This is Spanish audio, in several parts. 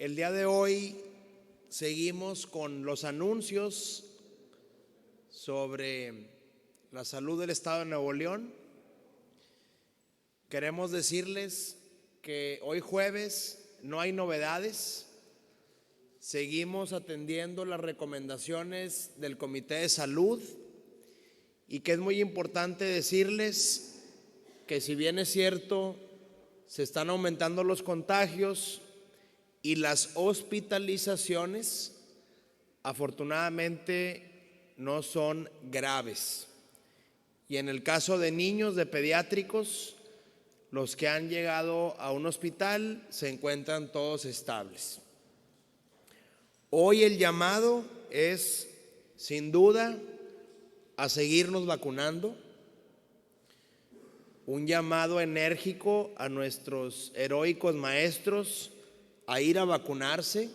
El día de hoy seguimos con los anuncios sobre la salud del Estado de Nuevo León. Queremos decirles que hoy jueves no hay novedades. Seguimos atendiendo las recomendaciones del Comité de Salud y que es muy importante decirles que, si bien es cierto, se están aumentando los contagios y las hospitalizaciones, afortunadamente no son graves. Y en el caso de niños de pediátricos, los que han llegado a un hospital se encuentran todos estables. Hoy el llamado es, sin duda, a seguirnos vacunando. Un llamado enérgico a nuestros heroicos maestros a ir a vacunarse,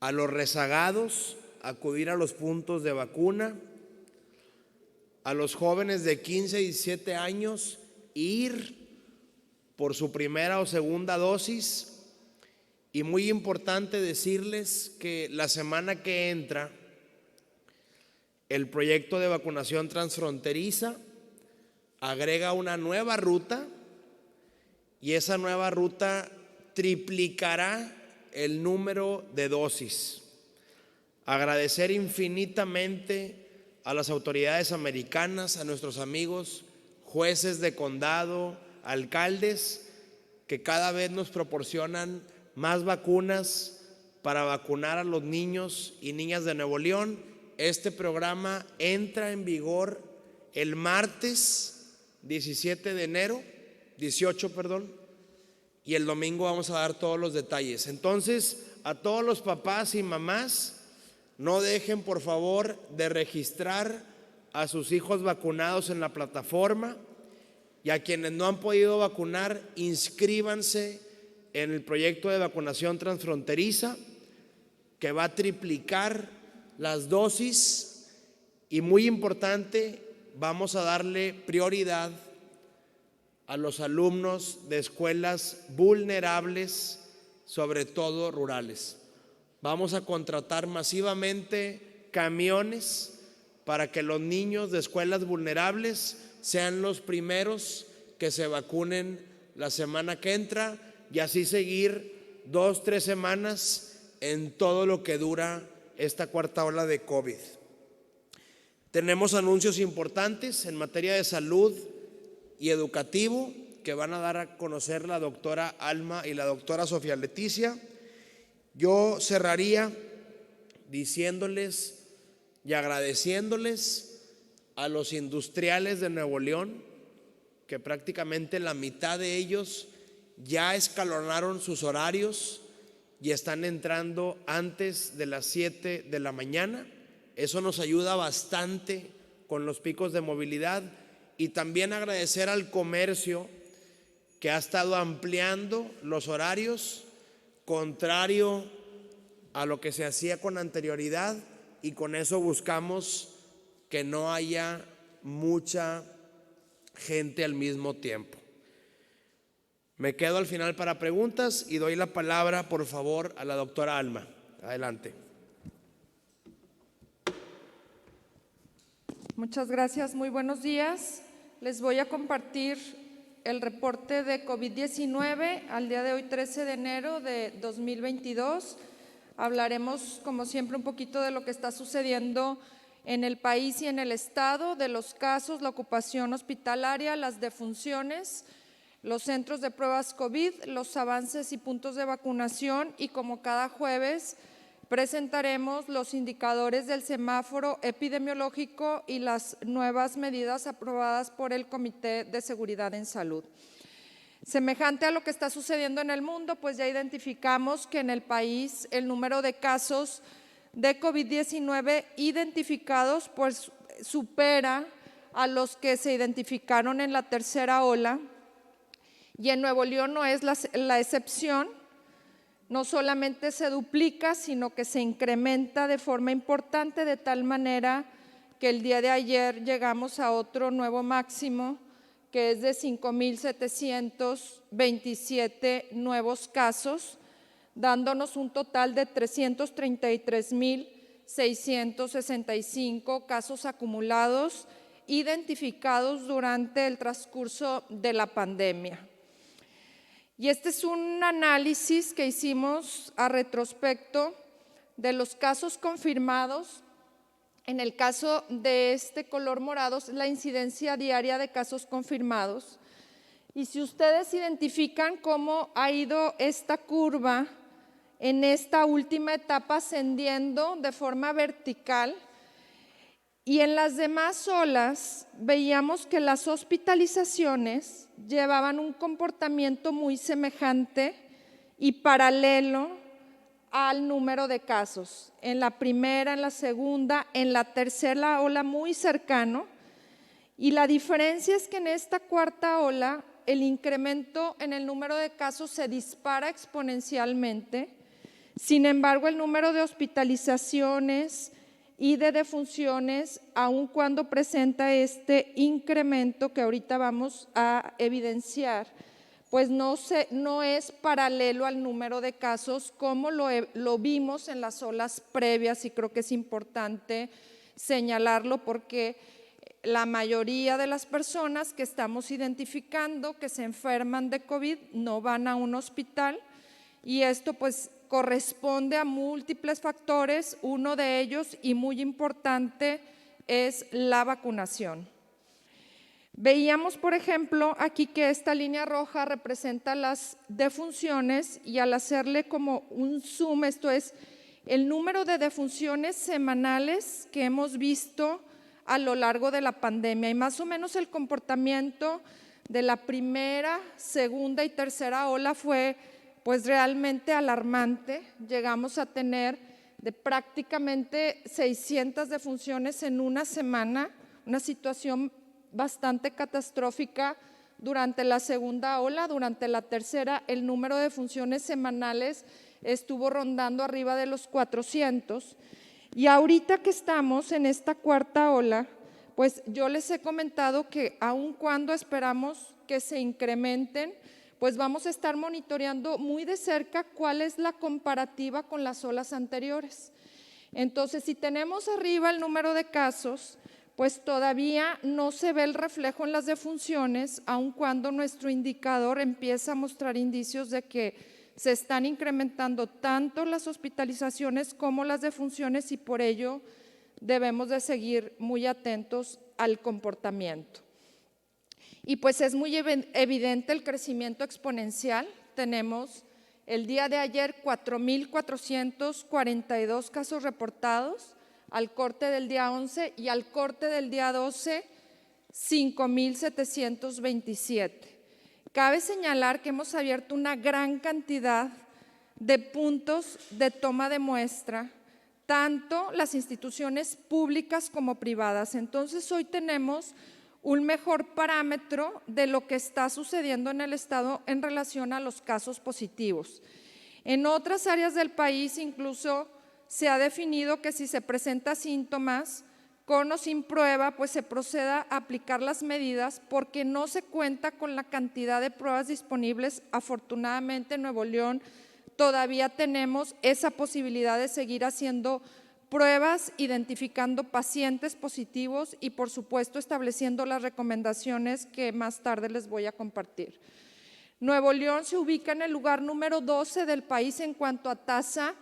a los rezagados a acudir a los puntos de vacuna, a los jóvenes de 15 y 17 años ir por su primera o segunda dosis. Y muy importante decirles que la semana que entra el proyecto de vacunación transfronteriza agrega una nueva ruta, y esa nueva ruta triplicará el número de dosis. Agradecer infinitamente a las autoridades americanas, a nuestros amigos jueces de condado, alcaldes, que cada vez nos proporcionan más vacunas para vacunar a los niños y niñas de Nuevo León. Este programa entra en vigor el martes 18 de enero, y el domingo vamos a dar todos los detalles. Entonces, a todos los papás y mamás, no dejen por favor de registrar a sus hijos vacunados en la plataforma, y a quienes no han podido vacunar, inscríbanse en el proyecto de vacunación transfronteriza, que va a triplicar las dosis. Y muy importante, vamos a darle prioridad a los alumnos de escuelas vulnerables, sobre todo rurales. Vamos a contratar masivamente camiones para que los niños de escuelas vulnerables sean los primeros que se vacunen la semana que entra, y así seguir 2-3 semanas en todo lo que dura esta cuarta ola de COVID. Tenemos anuncios importantes en materia de salud y educativo que van a dar a conocer la doctora Alma y la doctora Sofía Leticia. Yo cerraría diciéndoles y agradeciéndoles a los industriales de Nuevo León, que prácticamente la mitad de ellos ya escalonaron sus horarios y están entrando antes de las 7 de la mañana. Eso nos ayuda bastante con los picos de movilidad. Y también agradecer al comercio, que ha estado ampliando los horarios, contrario a lo que se hacía con anterioridad, y con eso buscamos que no haya mucha gente al mismo tiempo. Me quedo al final para preguntas y doy la palabra, por favor, a la doctora Alma. Adelante. Muchas gracias, muy buenos días. Les voy a compartir el reporte de COVID-19 al día de hoy, 13 de enero de 2022. Hablaremos, como siempre, un poquito de lo que está sucediendo en el país y en el estado, de los casos, la ocupación hospitalaria, las defunciones, los centros de pruebas COVID, los avances y puntos de vacunación, y como cada jueves presentaremos los indicadores del semáforo epidemiológico y las nuevas medidas aprobadas por el Comité de Seguridad en Salud. Semejante a lo que está sucediendo en el mundo, pues ya identificamos que en el país el número de casos de COVID-19 identificados pues supera a los que se identificaron en la tercera ola, y en Nuevo León no es la excepción. No solamente se duplica, sino que se incrementa de forma importante, de tal manera que el día de ayer llegamos a otro nuevo máximo, que es de 5,727 nuevos casos, dándonos un total de 333,665 casos acumulados identificados durante el transcurso de la pandemia. Y este es un análisis que hicimos a retrospecto de los casos confirmados. En el caso de este color morado es la incidencia diaria de casos confirmados. Y si ustedes identifican cómo ha ido esta curva en esta última etapa ascendiendo de forma vertical, y en las demás olas veíamos que las hospitalizaciones llevaban un comportamiento muy semejante y paralelo al número de casos. En la primera, en la segunda, en la tercera ola muy cercano. Y la diferencia es que en esta cuarta ola el incremento en el número de casos se dispara exponencialmente. Sin embargo, el número de hospitalizaciones y de defunciones, aun cuando presenta este incremento que ahorita vamos a evidenciar, pues no es paralelo al número de casos como lo vimos en las olas previas, y creo que es importante señalarlo porque la mayoría de las personas que estamos identificando que se enferman de COVID no van a un hospital, y esto pues corresponde a múltiples factores. Uno de ellos, y muy importante, es la vacunación. Veíamos, por ejemplo, aquí que esta línea roja representa las defunciones, y al hacerle como un zoom, esto es el número de defunciones semanales que hemos visto a lo largo de la pandemia, y más o menos el comportamiento de la primera, segunda y tercera ola fue pues realmente alarmante. Llegamos a tener de prácticamente 600 defunciones en una semana, una situación bastante catastrófica durante la segunda ola. Durante la tercera, el número de defunciones semanales estuvo rondando arriba de los 400. Y ahorita que estamos en esta cuarta ola, pues yo les he comentado que aun cuando esperamos que se incrementen, pues vamos a estar monitoreando muy de cerca cuál es la comparativa con las olas anteriores. Entonces, si tenemos arriba el número de casos, pues todavía no se ve el reflejo en las defunciones, aun cuando nuestro indicador empieza a mostrar indicios de que se están incrementando tanto las hospitalizaciones como las defunciones, y por ello debemos de seguir muy atentos al comportamiento. Y pues es muy evidente el crecimiento exponencial. Tenemos el día de ayer 4,442 casos reportados, al corte del día 11, y al corte del día 12, 5,727. Cabe señalar que hemos abierto una gran cantidad de puntos de toma de muestra, tanto las instituciones públicas como privadas. Entonces, hoy tenemos un mejor parámetro de lo que está sucediendo en el estado en relación a los casos positivos. En otras áreas del país incluso se ha definido que si se presenta síntomas, con o sin prueba, pues se proceda a aplicar las medidas, porque no se cuenta con la cantidad de pruebas disponibles. Afortunadamente en Nuevo León todavía tenemos esa posibilidad de seguir haciendo pruebas, identificando pacientes positivos y por supuesto estableciendo las recomendaciones que más tarde les voy a compartir. Nuevo León se ubica en el lugar número 12 del país en cuanto a tasa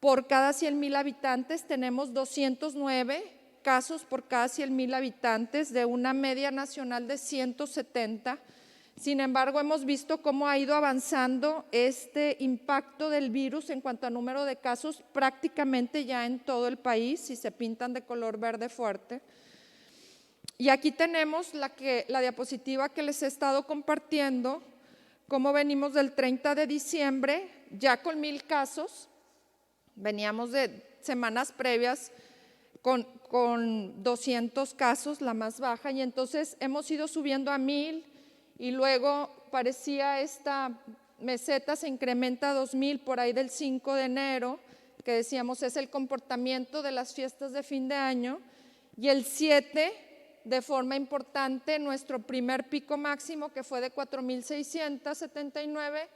por cada 100,000 habitantes. Tenemos 209 casos por cada 100,000 habitantes, de una media nacional de 170. Sin embargo, hemos visto cómo ha ido avanzando este impacto del virus en cuanto a número de casos prácticamente ya en todo el país, si se pintan de color verde fuerte. Y aquí tenemos la diapositiva que les he estado compartiendo, cómo venimos del 30 de diciembre ya con 1,000 casos. Veníamos de semanas previas con 200 casos, la más baja, y entonces hemos ido subiendo a 1,000. Y luego parecía esta meseta, se incrementa a 2,000 por ahí del 5 de enero, que decíamos es el comportamiento de las fiestas de fin de año, y el 7, de forma importante, nuestro primer pico máximo, que fue de 4,679,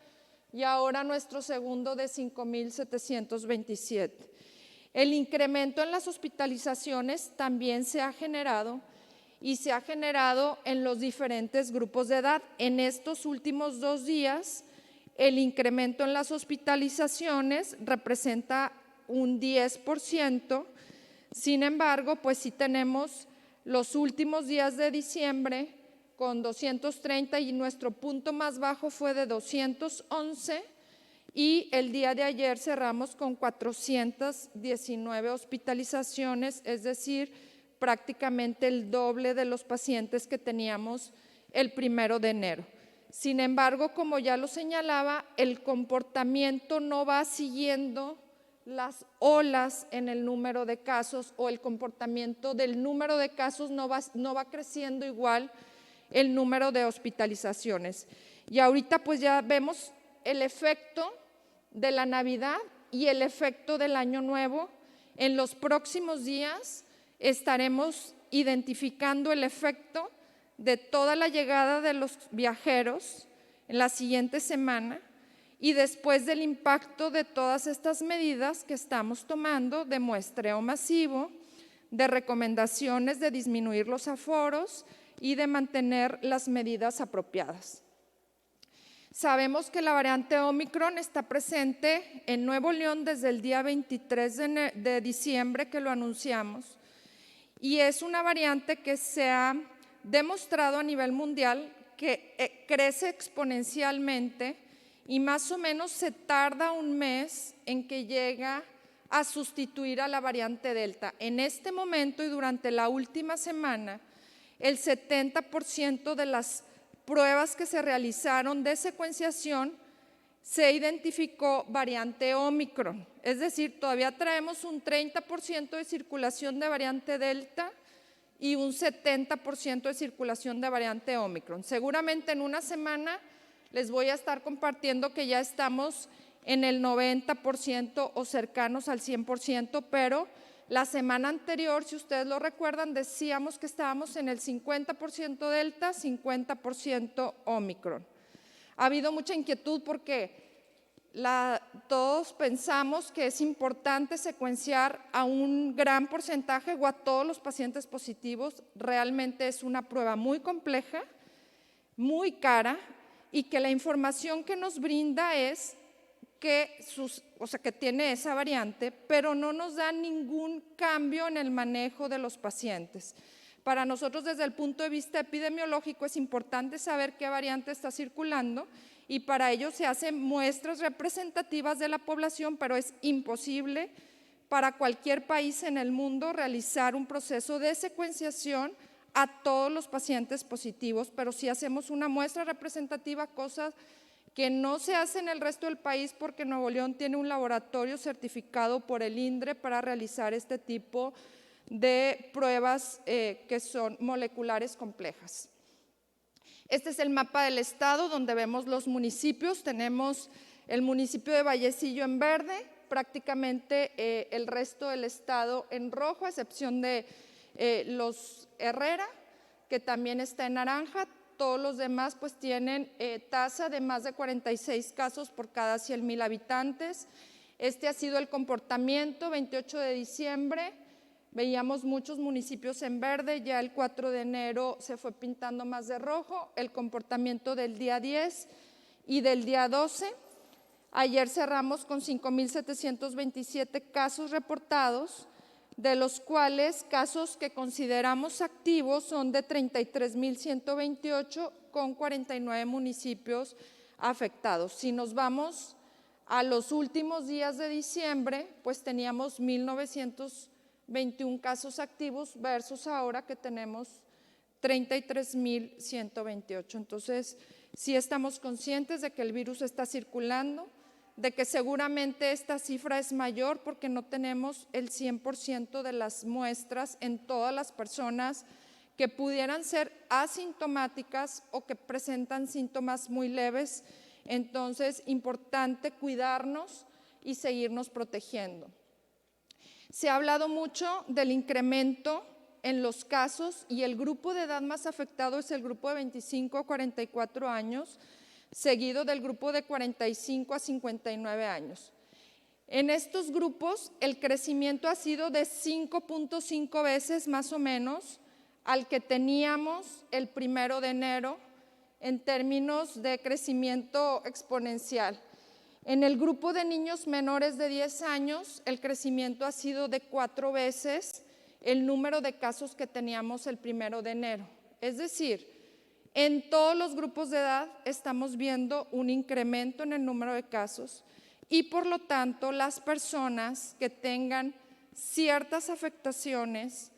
y ahora nuestro segundo de 5,727. El incremento en las hospitalizaciones también se ha generado y se ha generado en los diferentes grupos de edad. En estos últimos 2 días, el incremento en las hospitalizaciones representa un 10%. Sin embargo, pues sí tenemos los últimos días de diciembre con 230 y nuestro punto más bajo fue de 211 y el día de ayer cerramos con 419 hospitalizaciones, es decir, prácticamente el doble de los pacientes que teníamos el 1 de enero. Sin embargo, como ya lo señalaba, el comportamiento no va siguiendo las olas en el número de casos o el comportamiento del número de casos no va creciendo igual el número de hospitalizaciones. Y ahorita pues ya vemos el efecto de la Navidad y el efecto del Año Nuevo. En los próximos días estaremos identificando el efecto de toda la llegada de los viajeros en la siguiente semana y después del impacto de todas estas medidas que estamos tomando de muestreo masivo, de recomendaciones de disminuir los aforos y de mantener las medidas apropiadas. Sabemos que la variante Omicron está presente en Nuevo León desde el día 23 de diciembre que lo anunciamos y es una variante que se ha demostrado a nivel mundial que crece exponencialmente y más o menos se tarda un mes en que llega a sustituir a la variante Delta. En este momento y durante la última semana, el 70% de las pruebas que se realizaron de secuenciación se identificó variante Omicron. Es decir, todavía traemos un 30% de circulación de variante Delta y un 70% de circulación de variante Omicron. Seguramente en una semana les voy a estar compartiendo que ya estamos en el 90% o cercanos al 100%, pero la semana anterior, si ustedes lo recuerdan, decíamos que estábamos en el 50% Delta, 50% Omicron. Ha habido mucha inquietud porque todos pensamos que es importante secuenciar a un gran porcentaje o a todos los pacientes positivos. Realmente es una prueba muy compleja, muy cara y que la información que nos brinda es que tiene esa variante, pero no nos da ningún cambio en el manejo de los pacientes. Para nosotros, desde el punto de vista epidemiológico, es importante saber qué variante está circulando y para ello se hacen muestras representativas de la población, pero es imposible para cualquier país en el mundo realizar un proceso de secuenciación a todos los pacientes positivos, pero sí hacemos una muestra representativa, cosas que no se hace en el resto del país porque Nuevo León tiene un laboratorio certificado por el INDRE para realizar este tipo de pruebas que son moleculares complejas. Este es el mapa del estado donde vemos los municipios. Tenemos el municipio de Vallecillo en verde, prácticamente el resto del estado en rojo, a excepción de los Herrera, que también está en naranja. Todos los demás pues tienen tasa de más de 46 casos por cada 100,000 habitantes. Este ha sido el comportamiento. 28 de diciembre veíamos muchos municipios en verde, ya el 4 de enero se fue pintando más de rojo. El comportamiento del día 10 y del día 12. Ayer cerramos con 5,727 casos reportados, de los cuales casos que consideramos activos son de 33,128 con 49 municipios afectados. Si nos vamos a los últimos días de diciembre, pues teníamos 1,921 casos activos versus ahora que tenemos 33,128. Entonces, sí estamos conscientes de que el virus está circulando, de que seguramente esta cifra es mayor porque no tenemos el 100% de las muestras en todas las personas que pudieran ser asintomáticas o que presentan síntomas muy leves. Entonces, importante cuidarnos y seguirnos protegiendo. Se ha hablado mucho del incremento en los casos y el grupo de edad más afectado es el grupo de 25 a 44 años, seguido del grupo de 45 a 59 años. En estos grupos el crecimiento ha sido de 5.5 veces más o menos al que teníamos el 1 de enero en términos de crecimiento exponencial. En el grupo de niños menores de 10 años, el crecimiento ha sido de 4 veces el número de casos que teníamos el 1 de enero. Es decir, en todos los grupos de edad estamos viendo un incremento en el número de casos y por lo tanto las personas que tengan ciertas afectaciones,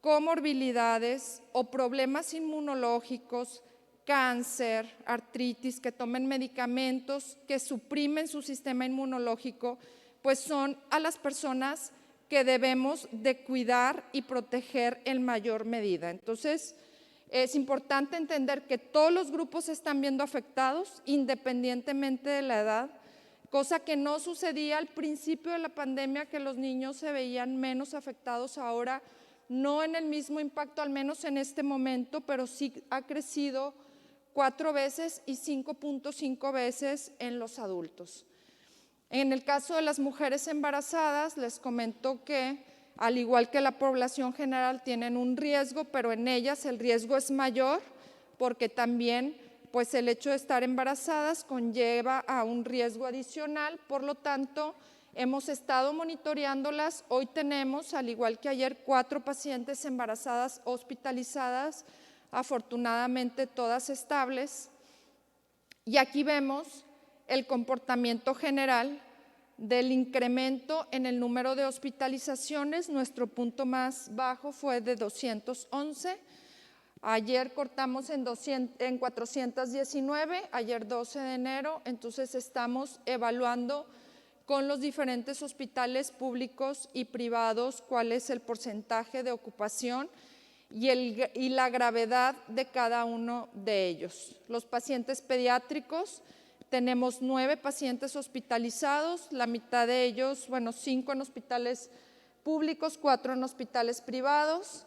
comorbilidades o problemas inmunológicos, cáncer, artritis, que tomen medicamentos que suprimen su sistema inmunológico, pues son a las personas que debemos de cuidar y proteger en mayor medida. Entonces, es importante entender que todos los grupos se están viendo afectados independientemente de la edad, cosa que no sucedía al principio de la pandemia, que los niños se veían menos afectados. Ahora no en el mismo impacto, al menos en este momento, pero sí ha crecido 4 veces y 5.5 veces en los adultos. En el caso de las mujeres embarazadas, les comento que al igual que la población general tienen un riesgo, pero en ellas el riesgo es mayor porque también pues el hecho de estar embarazadas conlleva a un riesgo adicional. Por lo tanto, hemos estado monitoreándolas. Hoy tenemos, al igual que ayer, 4 pacientes embarazadas hospitalizadas, afortunadamente todas estables. Y aquí vemos el comportamiento general del incremento en el número de hospitalizaciones. Nuestro punto más bajo fue de 211. Ayer cortamos en 419, ayer 12 de enero, entonces estamos evaluando con los diferentes hospitales públicos y privados cuál es el porcentaje de ocupación y la gravedad de cada uno de ellos. Los pacientes pediátricos, tenemos 9 pacientes hospitalizados, la mitad de ellos, 5 en hospitales públicos, 4 en hospitales privados.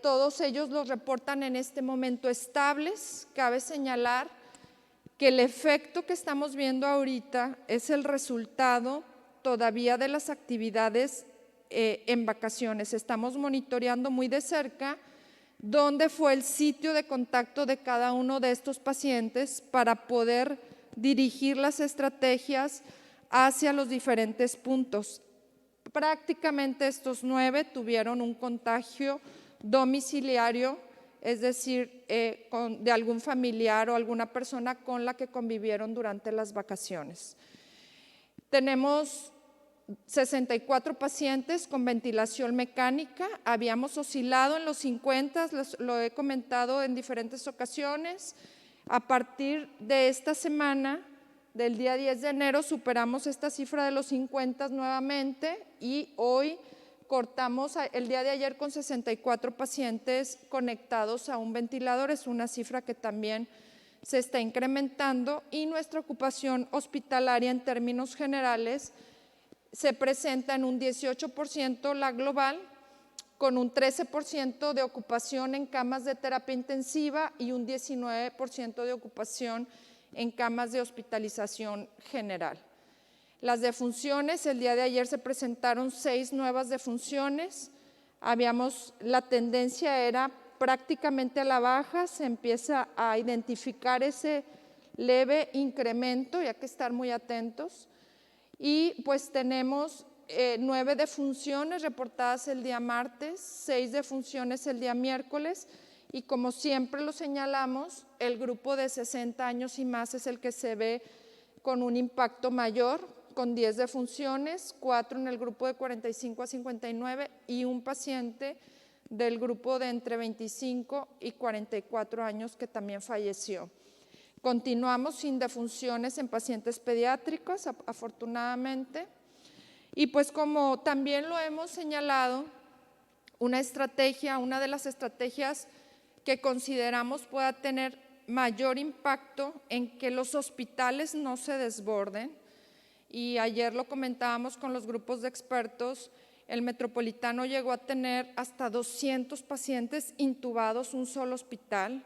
Todos ellos los reportan en este momento estables. Cabe señalar que el efecto que estamos viendo ahorita es el resultado todavía de las actividades en vacaciones. Estamos monitoreando muy de cerca dónde fue el sitio de contacto de cada uno de estos pacientes para poder dirigir las estrategias hacia los diferentes puntos. Prácticamente estos 9 tuvieron un contagio domiciliario, es decir, de algún familiar o alguna persona con la que convivieron durante las vacaciones. Tenemos 64 pacientes con ventilación mecánica, habíamos oscilado en los 50, lo he comentado en diferentes ocasiones. A partir de esta semana, del día 10 de enero, superamos esta cifra de los 50 nuevamente y hoy cortamos el día de ayer con 64 pacientes conectados a un ventilador. Es una cifra que también se está incrementando y nuestra ocupación hospitalaria en términos generales se presenta en un 18% la global, con un 13% de ocupación en camas de terapia intensiva y un 19% de ocupación en camas de hospitalización general. Las defunciones, el día de ayer se presentaron 6 nuevas defunciones. La tendencia era prácticamente a la baja, se empieza a identificar ese leve incremento y hay que estar muy atentos. Y pues tenemos 9 defunciones reportadas el día martes, 6 defunciones el día miércoles y como siempre lo señalamos, el grupo de 60 años y más es el que se ve con un impacto mayor, con 10 defunciones, 4 en el grupo de 45 a 59 y un paciente del grupo de entre 25 y 44 años que también falleció. Continuamos sin defunciones en pacientes pediátricos, afortunadamente. Y pues como también lo hemos señalado, una de las estrategias que consideramos pueda tener mayor impacto en que los hospitales no se desborden, y ayer lo comentábamos con los grupos de expertos, el Metropolitano llegó a tener hasta 200 pacientes intubados un solo hospital.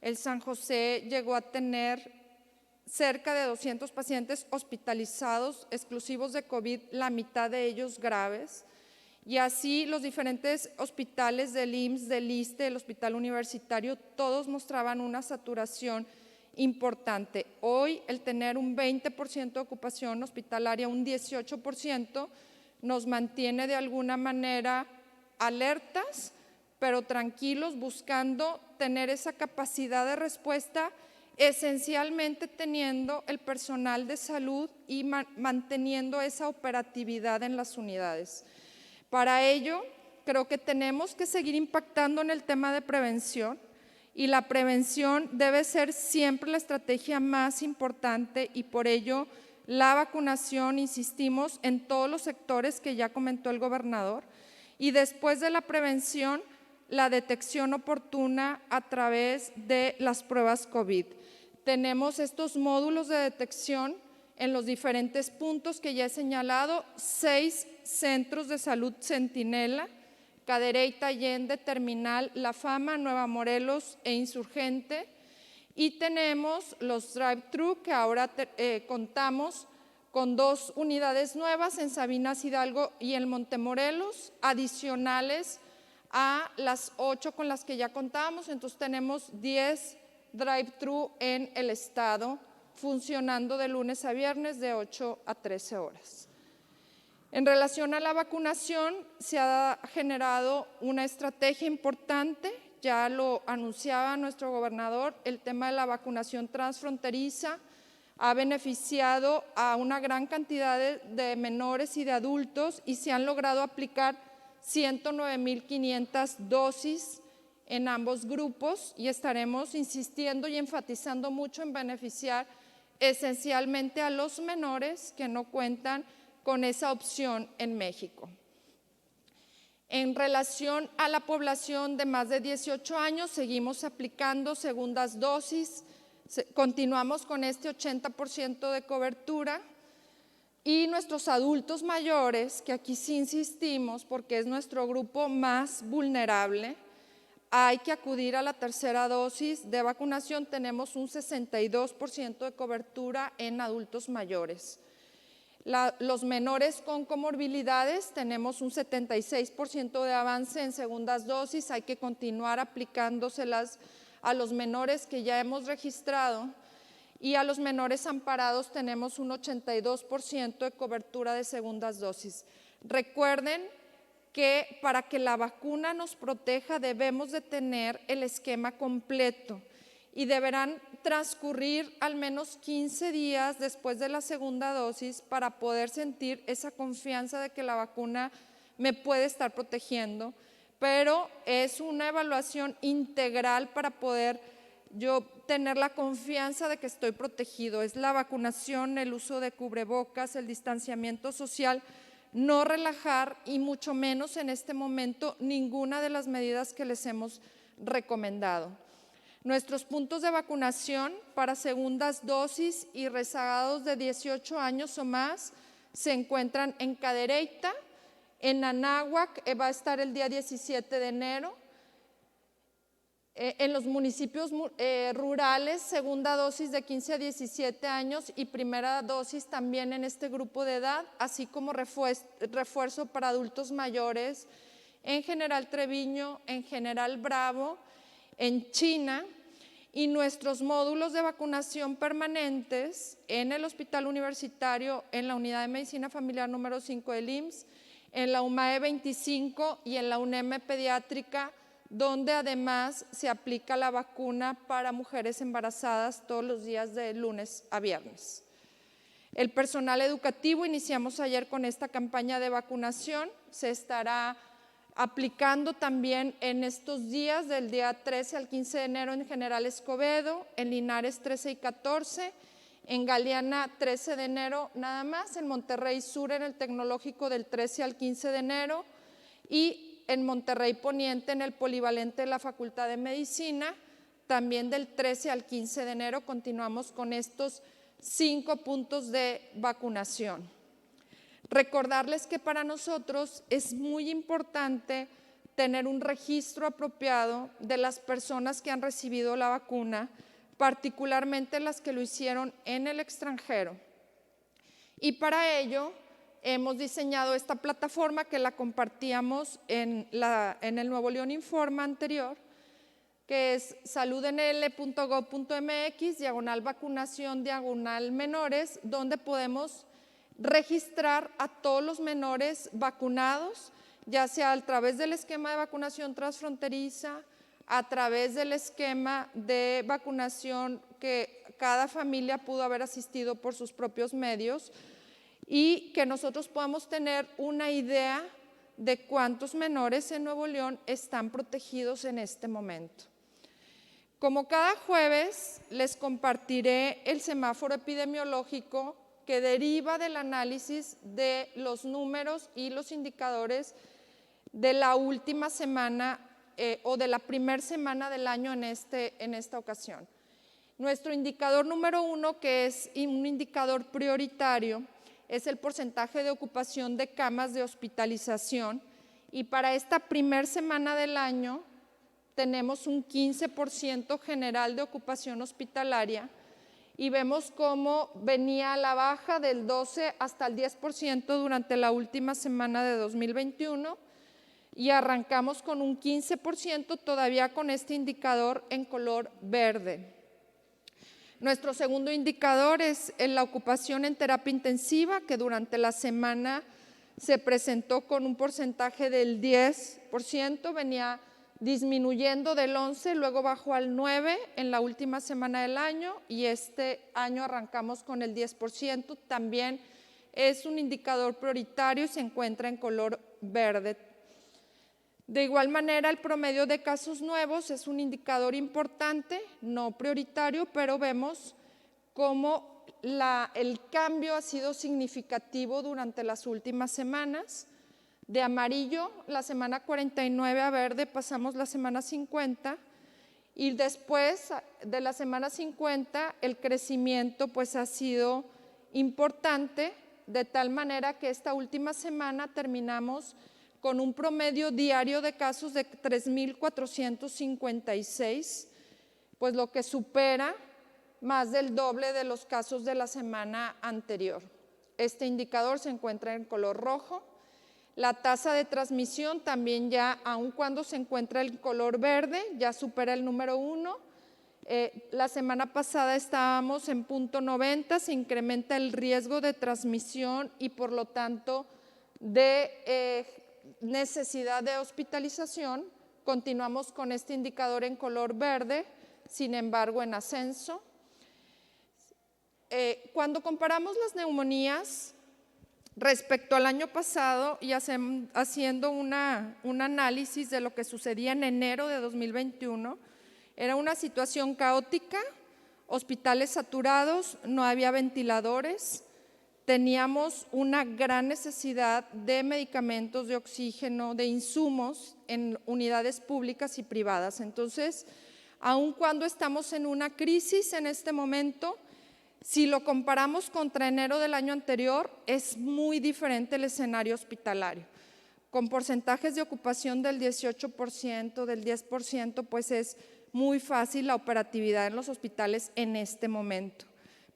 El San José llegó a tener cerca de 200 pacientes hospitalizados exclusivos de COVID, la mitad de ellos graves. Y así los diferentes hospitales del IMSS, del ISSSTE, el Hospital Universitario, todos mostraban una saturación importante. Hoy el tener un 20% de ocupación hospitalaria, un 18%, nos mantiene de alguna manera alertas, pero tranquilos, buscando tener esa capacidad de respuesta, esencialmente teniendo el personal de salud y manteniendo esa operatividad en las unidades. Para ello, creo que tenemos que seguir impactando en el tema de prevención, y la prevención debe ser siempre la estrategia más importante, y por ello la vacunación, insistimos, en todos los sectores que ya comentó el gobernador, y después de la prevención, la detección oportuna a través de las pruebas COVID. Tenemos estos módulos de detección en los diferentes puntos que ya he señalado, 6 centros de salud Centinela, Cadereyta, Allende, Terminal, La Fama, Nueva Morelos e Insurgente. Y tenemos los drive-thru, que ahora contamos con 2 unidades nuevas en Sabinas Hidalgo y en Montemorelos, adicionales a las 8 con las que ya contábamos. Entonces tenemos 10 drive-thru en el estado, funcionando de lunes a viernes de 8 a 13 horas. En relación a la vacunación, se ha generado una estrategia importante, ya lo anunciaba nuestro gobernador, el tema de la vacunación transfronteriza ha beneficiado a una gran cantidad de menores y de adultos, y se han logrado aplicar 109,500 dosis en ambos grupos, y estaremos insistiendo y enfatizando mucho en beneficiar esencialmente a los menores que no cuentan con esa opción en México. En relación a la población de más de 18 años, seguimos aplicando segundas dosis, continuamos con este 80% de cobertura, y nuestros adultos mayores, que aquí sí insistimos porque es nuestro grupo más vulnerable, hay que acudir a la tercera dosis de vacunación. Tenemos un 62% de cobertura en adultos mayores. Los menores con comorbilidades, tenemos un 76% de avance en segundas dosis, hay que continuar aplicándoselas a los menores que ya hemos registrado, y a los menores amparados tenemos un 82% de cobertura de segundas dosis. Recuerden que para que la vacuna nos proteja debemos de tener el esquema completo, y deberán transcurrir al menos 15 días después de la segunda dosis para poder sentir esa confianza de que la vacuna me puede estar protegiendo, pero es una evaluación integral para poder yo tener la confianza de que estoy protegido. Es la vacunación, el uso de cubrebocas, el distanciamiento social, no relajar, y mucho menos en este momento ninguna de las medidas que les hemos recomendado. Nuestros puntos de vacunación para segundas dosis y rezagados de 18 años o más se encuentran en Cadereyta, en Anáhuac, va a estar el día 17 de enero. En los municipios rurales, segunda dosis de 15 a 17 años y primera dosis también en este grupo de edad, así como refuerzo para adultos mayores en General Treviño, en General Bravo, en China, y nuestros módulos de vacunación permanentes en el Hospital Universitario, en la Unidad de Medicina Familiar número 5 del IMSS, en la UMAE 25 y en la UNEM Pediátrica, donde además se aplica la vacuna para mujeres embarazadas todos los días de lunes a viernes. El personal educativo, iniciamos ayer con esta campaña de vacunación, se estará aplicando también en estos días del día 13 al 15 de enero en General Escobedo, en Linares 13 y 14, en Galeana 13 de enero nada más, en Monterrey Sur en el Tecnológico del 13 al 15 de enero y en Monterrey Poniente en el Polivalente de la Facultad de Medicina, también del 13 al 15 de enero. Continuamos con estos 5 puntos de vacunación. Recordarles que para nosotros es muy importante tener un registro apropiado de las personas que han recibido la vacuna particularmente las que lo hicieron en el extranjero. Y para ello hemos diseñado esta plataforma que la compartíamos en el Nuevo León Informa anterior, que es saludnl.gov.mx/vacunación/menores, donde podemos registrar a todos los menores vacunados, ya sea a través del esquema de vacunación transfronteriza, a través del esquema de vacunación que cada familia pudo haber asistido por sus propios medios, y que nosotros podamos tener una idea de cuántos menores en Nuevo León están protegidos en este momento. Como cada jueves, les compartiré el semáforo epidemiológico que deriva del análisis de los números y los indicadores de la última semana o de la primera semana del año en esta ocasión. Nuestro indicador número 1, que es un indicador prioritario, es el porcentaje de ocupación de camas de hospitalización, y para esta primera semana del año tenemos un 15% general de ocupación hospitalaria, y vemos cómo venía a la baja del 12 hasta el 10% durante la última semana de 2021, y arrancamos con un 15% todavía con este indicador en color verde. Nuestro segundo indicador es la ocupación en terapia intensiva, que durante la semana se presentó con un porcentaje del 10%, venía disminuyendo del 11, luego bajó al 9 en la última semana del año, y este año arrancamos con el 10%, también es un indicador prioritario y se encuentra en color verde. De igual manera, el promedio de casos nuevos es un indicador importante, no prioritario, pero vemos cómo el cambio ha sido significativo durante las últimas semanas. De amarillo, la semana 49, a verde pasamos la semana 50, y después de la semana 50 el crecimiento pues ha sido importante, de tal manera que esta última semana terminamos con un promedio diario de casos de 3,456, pues lo que supera más del doble de los casos de la semana anterior. Este indicador se encuentra en color rojo. La tasa de transmisión también, ya aun cuando se encuentra en color verde, ya supera el número 1. La semana pasada estábamos en 0.90, se incrementa el riesgo de transmisión y por lo tanto de necesidad de hospitalización. Continuamos con este indicador en color verde, sin embargo en ascenso. Cuando comparamos las neumonías respecto al año pasado y haciendo un análisis de lo que sucedía en enero de 2021, era una situación caótica, hospitales saturados, no había ventiladores, teníamos una gran necesidad de medicamentos, de oxígeno, de insumos en unidades públicas y privadas. Entonces, aun cuando estamos en una crisis en este momento, si lo comparamos contra enero del año anterior, es muy diferente el escenario hospitalario. Con porcentajes de ocupación del 18%, del 10%, pues es muy fácil la operatividad en los hospitales en este momento.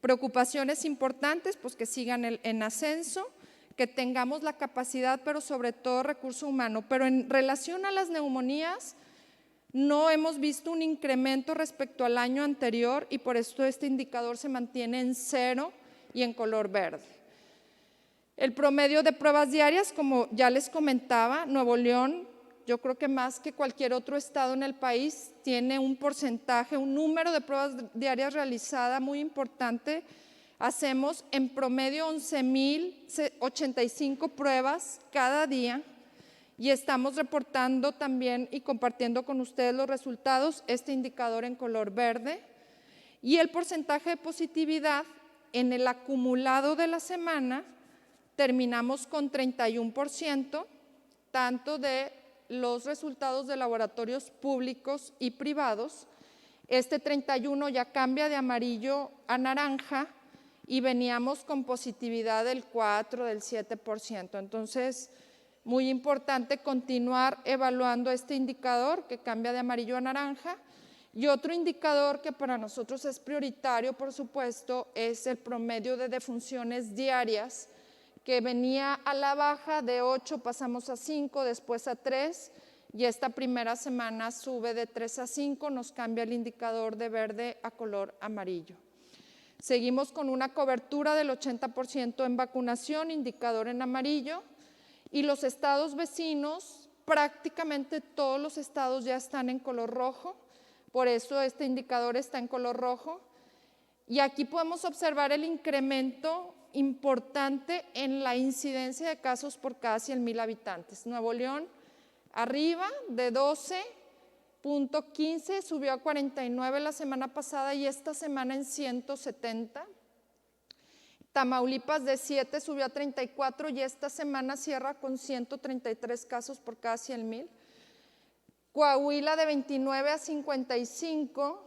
Preocupaciones importantes, pues que sigan en ascenso, que tengamos la capacidad, pero sobre todo recurso humano. Pero en relación a las neumonías, no hemos visto un incremento respecto al año anterior, y por esto este indicador se mantiene en 0 y en color verde. El promedio de pruebas diarias, como ya les comentaba, Nuevo León, yo creo que más que cualquier otro estado en el país, tiene un porcentaje, un número de pruebas diarias realizadas muy importante. Hacemos en promedio 11,085 pruebas cada día, y estamos reportando también y compartiendo con ustedes los resultados, este indicador en color verde. Y el porcentaje de positividad en el acumulado de la semana, terminamos con 31%, tanto de los resultados de laboratorios públicos y privados. Este 31 ya cambia de amarillo a naranja, y veníamos con positividad del 4, del 7%. Entonces, muy importante continuar evaluando este indicador que cambia de amarillo a naranja. Y otro indicador que para nosotros es prioritario, por supuesto, es el promedio de defunciones diarias, que venía a la baja de 8, pasamos a 5, después a 3, y esta primera semana sube de 3 a 5, nos cambia el indicador de verde a color amarillo. Seguimos con una cobertura del 80% en vacunación, indicador en amarillo, y los estados vecinos, prácticamente todos los estados ya están en color rojo, por eso este indicador está en color rojo. Y aquí podemos observar el incremento importante en la incidencia de casos por cada 100,000 habitantes. Nuevo León arriba de 12.15, subió a 49 la semana pasada y esta semana en 170. Tamaulipas de 7 subió a 34 y esta semana cierra con 133 casos por cada 100,000. Coahuila de 29 a 55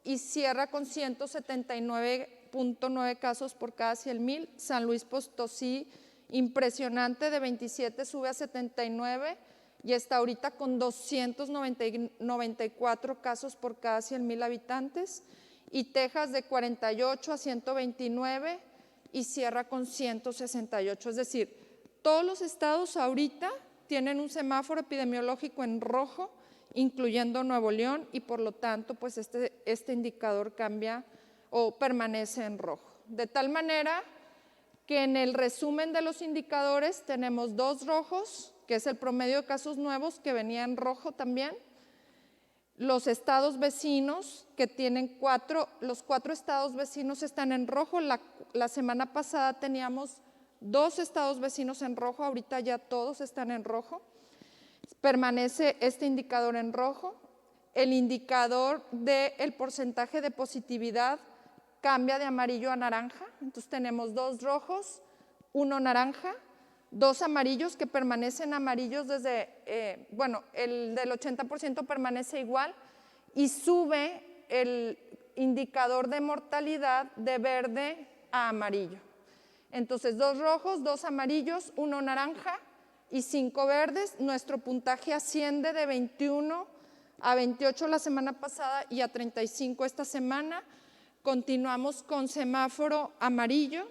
y cierra con 179.9 casos por cada 100,000. San Luis Potosí, impresionante, de 27 sube a 79 y está ahorita con 294 casos por cada 100,000 habitantes. Y Texas de 48 a 129 y cierra con 168. Es decir, todos los estados ahorita tienen un semáforo epidemiológico en rojo, incluyendo Nuevo León, y por lo tanto, pues este indicador cambia o permanece en rojo. De tal manera que en el resumen de los indicadores tenemos 2 rojos, que es el promedio de casos nuevos, que venía en rojo también. Los estados vecinos, que tienen 4, los 4 estados vecinos están en rojo. La semana pasada teníamos 2 estados vecinos en rojo, ahorita ya todos están en rojo. Permanece este indicador en rojo. El indicador del porcentaje de positividad cambia de amarillo a naranja. Entonces tenemos 2 rojos, 1 naranja, 2 amarillos que permanecen amarillos desde, el del 80% permanece igual y sube el indicador de mortalidad de verde a amarillo. Entonces 2 rojos, 2 amarillos, 1 naranja y 5 verdes. Nuestro puntaje asciende de 21 a 28 la semana pasada y a 35 esta semana. Continuamos con semáforo amarillo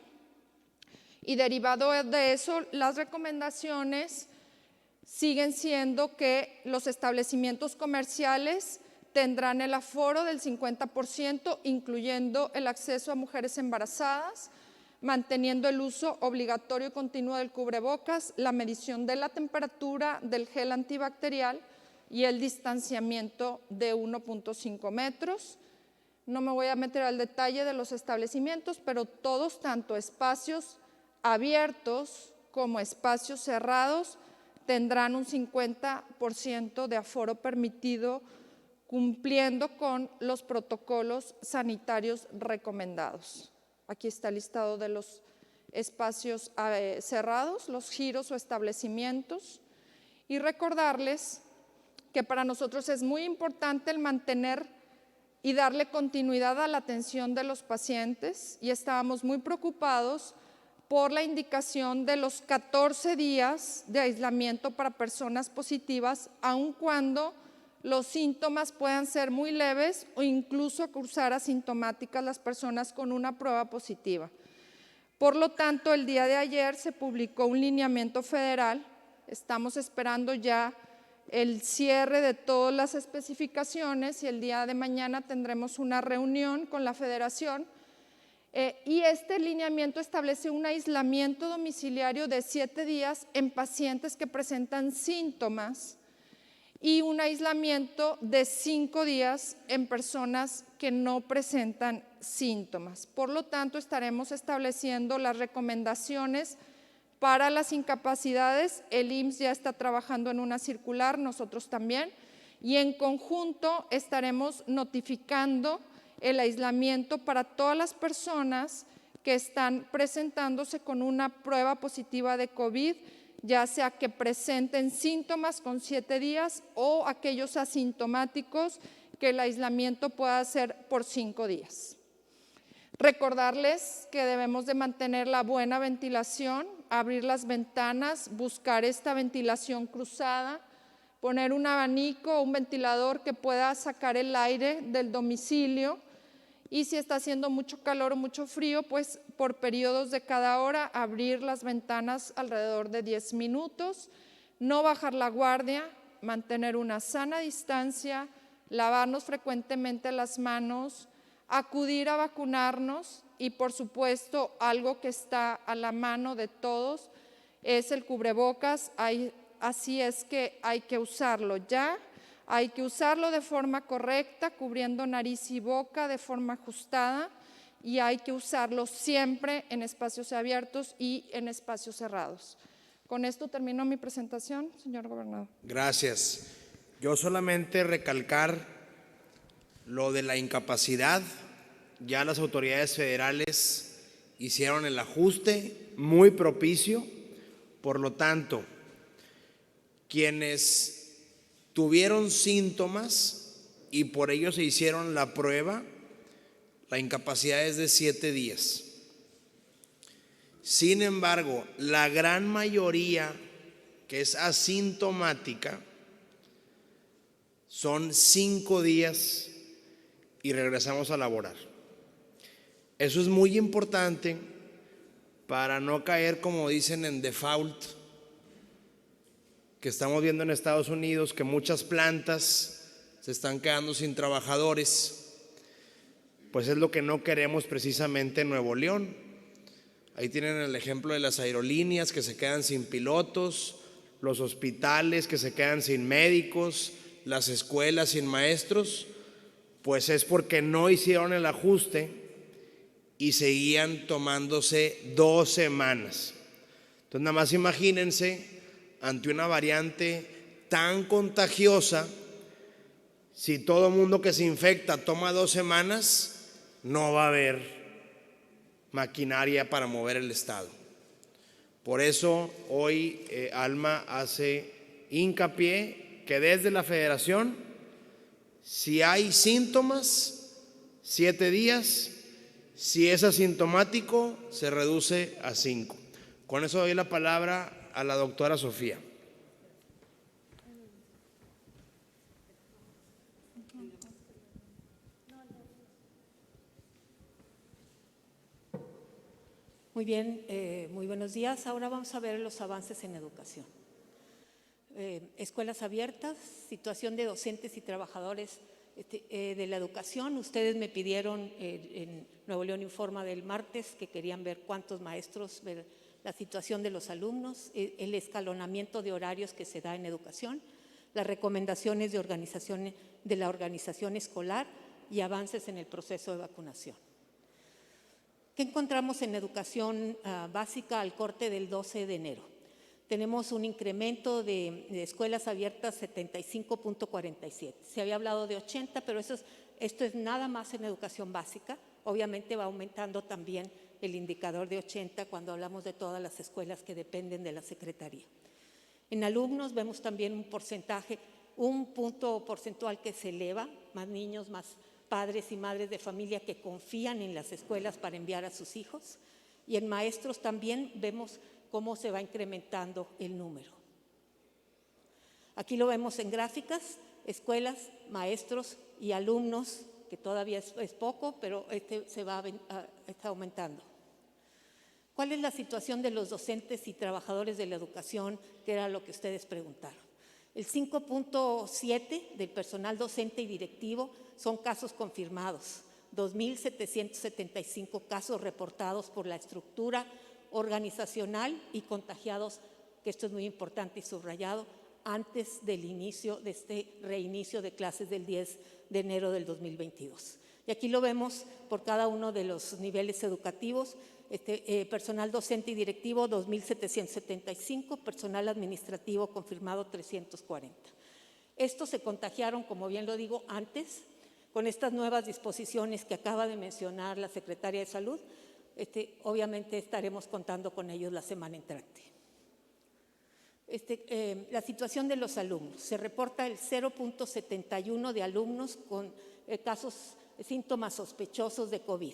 y derivado de eso, las recomendaciones siguen siendo que los establecimientos comerciales tendrán el aforo del 50%, incluyendo el acceso a mujeres embarazadas, manteniendo el uso obligatorio y continuo del cubrebocas, la medición de la temperatura, del gel antibacterial y el distanciamiento de 1.5 metros. No me voy a meter al detalle de los establecimientos, pero todos, tanto espacios abiertos como espacios cerrados, tendrán un 50% de aforo permitido, cumpliendo con los protocolos sanitarios recomendados. Aquí está el listado de los espacios cerrados, los giros o establecimientos. Y recordarles que para nosotros es muy importante el mantener y darle continuidad a la atención de los pacientes, y estábamos muy preocupados por la indicación de los 14 días de aislamiento para personas positivas, aun cuando los síntomas puedan ser muy leves o incluso cursar asintomáticas las personas con una prueba positiva. Por lo tanto, el día de ayer se publicó un lineamiento federal. Estamos esperando ya el cierre de todas las especificaciones y el día de mañana tendremos una reunión con la federación. Y este lineamiento establece un aislamiento domiciliario de 7 días en pacientes que presentan síntomas y un aislamiento de 5 días en personas que no presentan síntomas. Por lo tanto, estaremos estableciendo las recomendaciones para las incapacidades. El IMSS ya está trabajando en una circular, nosotros también, y en conjunto estaremos notificando el aislamiento para todas las personas que están presentándose con una prueba positiva de COVID, ya sea que presenten síntomas con 7 días o aquellos asintomáticos que el aislamiento pueda ser por 5 días. Recordarles que debemos de mantener la buena ventilación, abrir las ventanas, buscar esta ventilación cruzada poner un abanico o un ventilador que pueda sacar el aire del domicilio, y si está haciendo mucho calor o mucho frío, pues por periodos de cada hora abrir las ventanas alrededor de 10 minutos, no bajar la guardia, mantener una sana distancia, lavarnos frecuentemente las manos, acudir a vacunarnos y, por supuesto, algo que está a la mano de todos es el cubrebocas. Así es que hay que usarlo ya, hay que usarlo de forma correcta, cubriendo nariz y boca de forma ajustada, y hay que usarlo siempre en espacios abiertos y en espacios cerrados. Con esto termino mi presentación, señor gobernador. Gracias. Yo solamente recalcar lo de la incapacidad. Ya las autoridades federales hicieron el ajuste muy propicio, por lo tanto, quienes tuvieron síntomas y por ello se hicieron la prueba, la incapacidad es de 7 días. Sin embargo, la gran mayoría que es asintomática son 5 días y regresamos a laborar. Eso es muy importante para no caer, como dicen, en default, que estamos viendo en Estados Unidos, que muchas plantas se están quedando sin trabajadores. Pues es lo que no queremos precisamente en Nuevo León. Ahí tienen el ejemplo de las aerolíneas que se quedan sin pilotos, los hospitales que se quedan sin médicos, las escuelas sin maestros. Pues es porque no hicieron el ajuste y seguían tomándose 2 semanas. Entonces nada más imagínense, ante una variante tan contagiosa, si todo mundo que se infecta toma 2 semanas, no va a haber maquinaria para mover el estado. Por eso hoy Alma hace hincapié que desde la federación, si hay síntomas, 7 días, si es asintomático, se reduce a 5. Con eso doy la palabra a la doctora Sofía. Muy bien, muy buenos días. Ahora vamos a ver los avances en educación. Escuelas abiertas, situación de docentes y trabajadores de la educación. Ustedes me pidieron en Nuevo León Informa del martes que querían ver cuántos maestros, ver la situación de los alumnos, el escalonamiento de horarios que se da en educación, las recomendaciones de la organización escolar y avances en el proceso de vacunación. ¿Qué encontramos en educación básica al corte del 12 de enero? Tenemos un incremento de escuelas abiertas 75.47. Se había hablado de 80, pero esto es nada más en educación básica. Obviamente va aumentando también el indicador de 80 cuando hablamos de todas las escuelas que dependen de la Secretaría. En alumnos vemos también un porcentaje, un punto porcentual que se eleva, más niños, más padres y madres de familia que confían en las escuelas para enviar a sus hijos. Y en maestros también vemos cómo se va incrementando el número. Aquí lo vemos en gráficas, escuelas, maestros y alumnos, que todavía es poco, pero está aumentando. ¿Cuál es la situación de los docentes y trabajadores de la educación? Que era lo que ustedes preguntaron. El 5.7 del personal docente y directivo son casos confirmados, 2.775 casos reportados por la estructura organizacional y contagiados, que esto es muy importante y subrayado, antes del inicio de este reinicio de clases del 10 de enero del 2022. Y aquí lo vemos por cada uno de los niveles educativos. Personal docente y directivo 2.775, personal administrativo confirmado 340. Estos se contagiaron, como bien lo digo, antes, con estas nuevas disposiciones que acaba de mencionar la Secretaria de Salud. Obviamente estaremos contando con ellos la semana entrante. La situación de los alumnos. Se reporta el 0.71 de alumnos con síntomas sospechosos de COVID.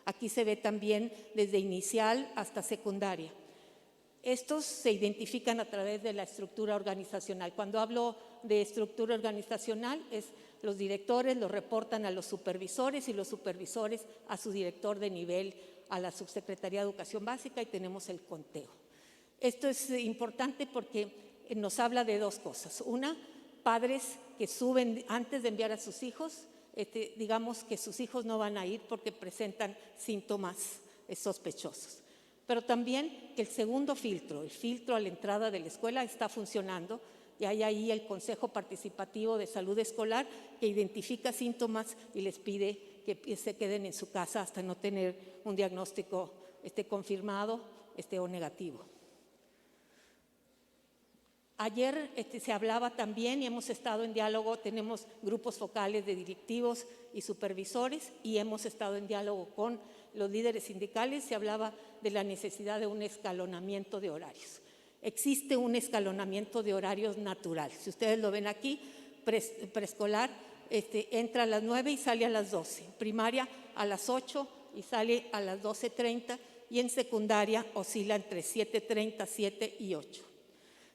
Aquí se ve también desde inicial hasta secundaria. Estos se identifican a través de la estructura organizacional. Cuando hablo de estructura organizacional, es los directores lo reportan a los supervisores y los supervisores a su director de nivel, a la Subsecretaría de Educación Básica, y tenemos el conteo. Esto es importante porque nos habla de dos cosas. Una, padres que suben antes de enviar a sus hijos, digamos que sus hijos no van a ir porque presentan síntomas sospechosos. Pero también que el segundo filtro, el filtro a la entrada de la escuela, está funcionando, y hay ahí el Consejo Participativo de Salud Escolar que identifica síntomas y les pide que se queden en su casa hasta no tener un diagnóstico confirmado o negativo. Ayer se hablaba también, y hemos estado en diálogo, tenemos grupos focales de directivos y supervisores, y hemos estado en diálogo con los líderes sindicales. Se hablaba de la necesidad de un escalonamiento de horarios. Existe un escalonamiento de horarios natural. Si ustedes lo ven aquí, preescolar entra a las 9 y sale a las 12, primaria a las 8 y sale a las 12:30, y en secundaria oscila entre 7:30, 7 y 8.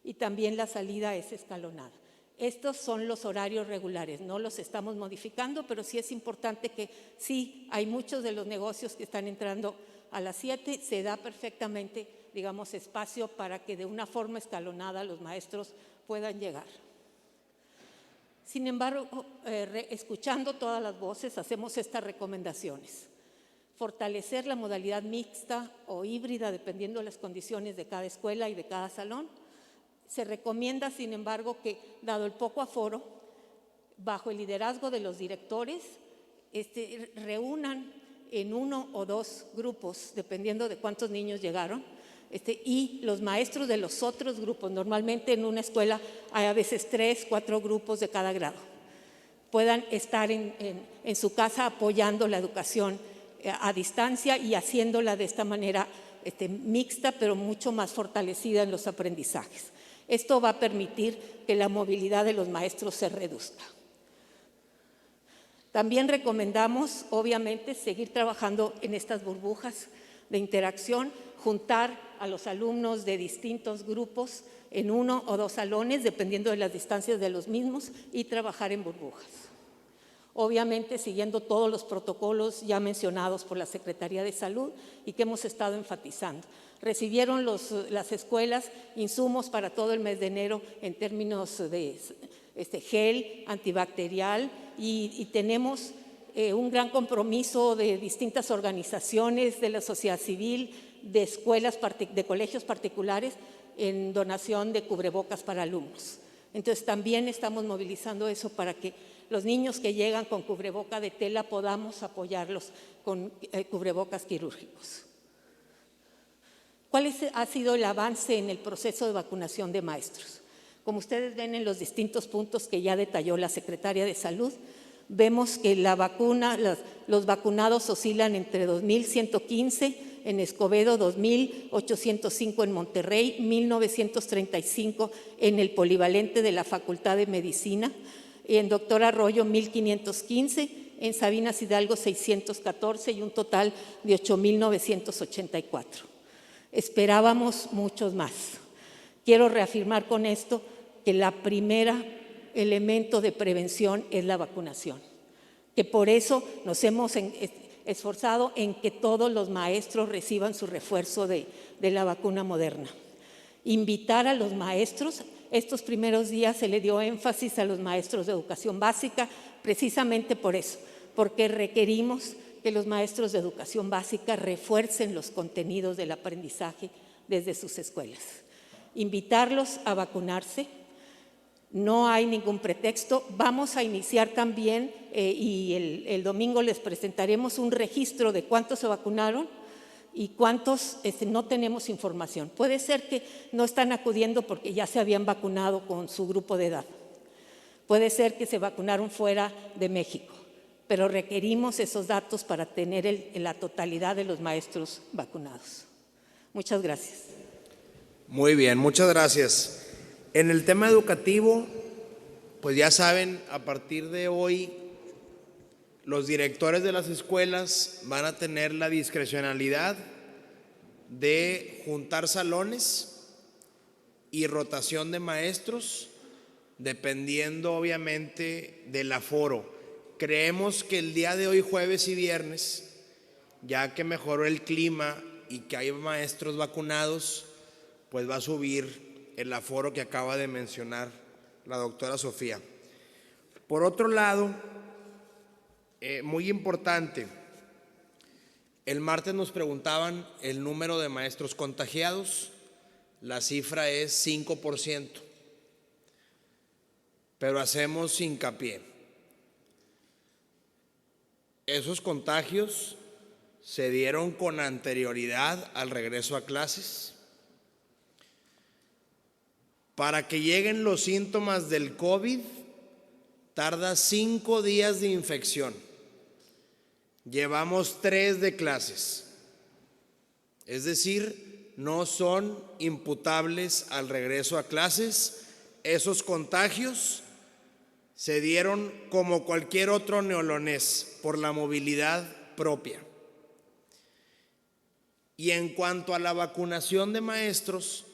Y también la salida es escalonada. Estos son los horarios regulares, no los estamos modificando, pero sí es importante que sí, hay muchos de los negocios que están entrando a las 7, se da perfectamente, digamos, espacio para que de una forma escalonada los maestros puedan llegar. Sin embargo, escuchando todas las voces, hacemos estas recomendaciones. Fortalecer la modalidad mixta o híbrida, dependiendo de las condiciones de cada escuela y de cada salón. Se recomienda, sin embargo, que, dado el poco aforo, bajo el liderazgo de los directores, reúnan en 1 o 2 grupos, dependiendo de cuántos niños llegaron, y los maestros de los otros grupos. Normalmente en una escuela hay a veces 3, 4 grupos de cada grado. Puedan estar en su casa apoyando la educación a distancia y haciéndola de esta manera mixta, pero mucho más fortalecida en los aprendizajes. Esto va a permitir que la movilidad de los maestros se reduzca. También recomendamos, obviamente, seguir trabajando en estas burbujas de interacción, juntar a los alumnos de distintos grupos en 1 o 2 salones, dependiendo de las distancias de los mismos, y trabajar en burbujas. Obviamente, siguiendo todos los protocolos ya mencionados por la Secretaría de Salud y que hemos estado enfatizando. Recibieron las escuelas insumos para todo el mes de enero en términos de gel antibacterial, y tenemos un gran compromiso de distintas organizaciones de la sociedad civil, de escuelas, de colegios particulares, en donación de cubrebocas para alumnos. Entonces también estamos movilizando eso para que los niños que llegan con cubreboca de tela podamos apoyarlos con cubrebocas quirúrgicos. ¿Cuál ha sido el avance en el proceso de vacunación de maestros? Como ustedes ven en los distintos puntos que ya detalló la Secretaria de Salud, vemos que los vacunados oscilan entre 2,115 en Escobedo, 2,805 en Monterrey, 1,935 en el polivalente de la Facultad de Medicina, en Doctor Arroyo 1,515, en Sabinas Hidalgo 614 y un total de 8,984. Esperábamos muchos más. Quiero reafirmar con esto que la primera elemento de prevención es la vacunación, que por eso nos hemos esforzado en que todos los maestros reciban su refuerzo de la vacuna Moderna. Invitar a los maestros, estos primeros días se le dio énfasis a los maestros de educación básica, precisamente por eso, porque requerimos que los maestros de educación básica refuercen los contenidos del aprendizaje desde sus escuelas. Invitarlos a vacunarse. No hay ningún pretexto. Vamos a iniciar también, y el domingo les presentaremos un registro de cuántos se vacunaron y cuántos no tenemos información. Puede ser que no están acudiendo porque ya se habían vacunado con su grupo de edad. Puede ser que se vacunaron fuera de México, pero requerimos esos datos para tener la totalidad de los maestros vacunados. Muchas gracias. Muy bien, muchas gracias. En el tema educativo, pues ya saben, a partir de hoy, los directores de las escuelas van a tener la discrecionalidad de juntar salones y rotación de maestros, dependiendo obviamente del aforo. Creemos que el día de hoy, jueves y viernes, ya que mejoró el clima y que hay maestros vacunados, pues va a subir el aforo que acaba de mencionar la doctora Sofía. Por otro lado, muy importante, el martes nos preguntaban el número de maestros contagiados. La cifra es 5%, pero hacemos hincapié. Esos contagios se dieron con anterioridad al regreso a clases. Para que lleguen los síntomas del COVID, tarda 5 días de infección. Llevamos 3 de clases. Es decir, no son imputables al regreso a clases. Esos contagios se dieron como cualquier otro neolonés por la movilidad propia. Y en cuanto a la vacunación de maestros,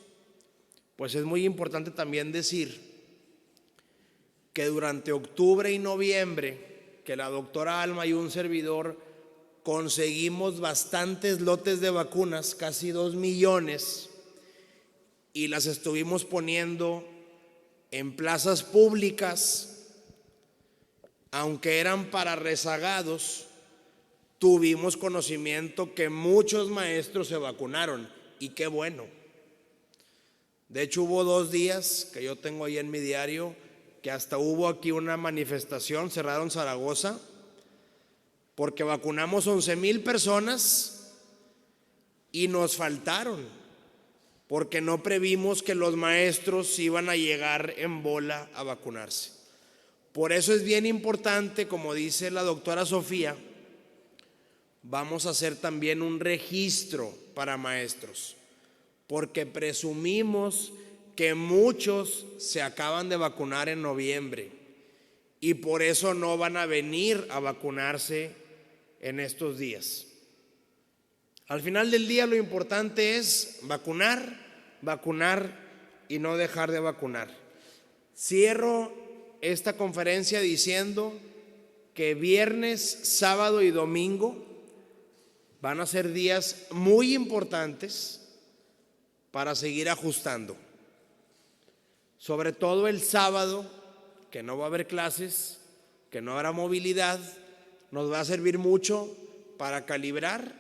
pues es muy importante también decir que durante octubre y noviembre, que la doctora Alma y un servidor conseguimos bastantes lotes de vacunas, casi 2 millones, y las estuvimos poniendo en plazas públicas, aunque eran para rezagados. Tuvimos conocimiento que muchos maestros se vacunaron, y qué bueno. De hecho, hubo 2 días que yo tengo ahí en mi diario que hasta hubo aquí una manifestación, cerraron Zaragoza, porque vacunamos 11,000 personas y nos faltaron, porque no previmos que los maestros iban a llegar en bola a vacunarse. Por eso es bien importante, como dice la doctora Sofía, vamos a hacer también un registro para maestros, porque presumimos que muchos se acaban de vacunar en noviembre y por eso no van a venir a vacunarse en estos días. Al final del día lo importante es vacunar, vacunar y no dejar de vacunar. Cierro esta conferencia diciendo que viernes, sábado y domingo van a ser días muy importantes para seguir ajustando. Sobre todo el sábado, que no va a haber clases, que no habrá movilidad, nos va a servir mucho para calibrar,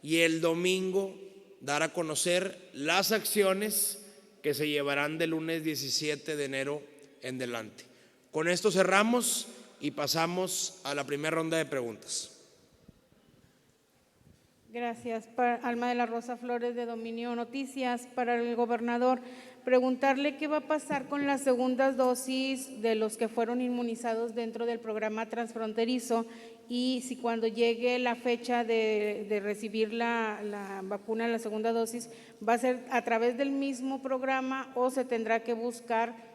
y el domingo dar a conocer las acciones que se llevarán del lunes 17 de enero en adelante. Con esto cerramos y pasamos a la primera ronda de preguntas. Gracias. Alma de la Rosa Flores, de Dominio Noticias. Para el gobernador, preguntarle qué va a pasar con las segundas dosis de los que fueron inmunizados dentro del programa transfronterizo, y si cuando llegue la fecha de recibir la vacuna, la segunda dosis, va a ser a través del mismo programa o se tendrá que buscar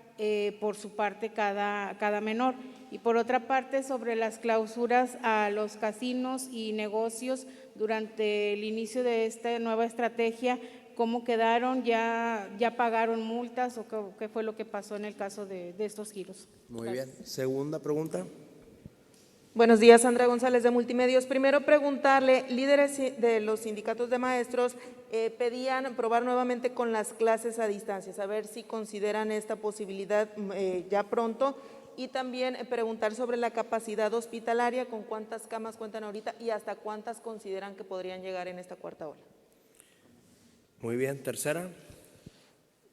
por su parte cada menor. Y por otra parte, sobre las clausuras a los casinos y negocios durante el inicio de esta nueva estrategia, ¿cómo quedaron? ¿Ya pagaron multas o qué fue lo que pasó en el caso de estos giros? Muy bien. Segunda pregunta. Buenos días, Sandra González de Multimedios. Primero preguntarle, líderes de los sindicatos de maestros pedían probar nuevamente con las clases a distancia, saber si consideran esta posibilidad ya pronto, y también preguntar sobre la capacidad hospitalaria, con cuántas camas cuentan ahorita y hasta cuántas consideran que podrían llegar en esta cuarta ola. Muy bien. Tercera.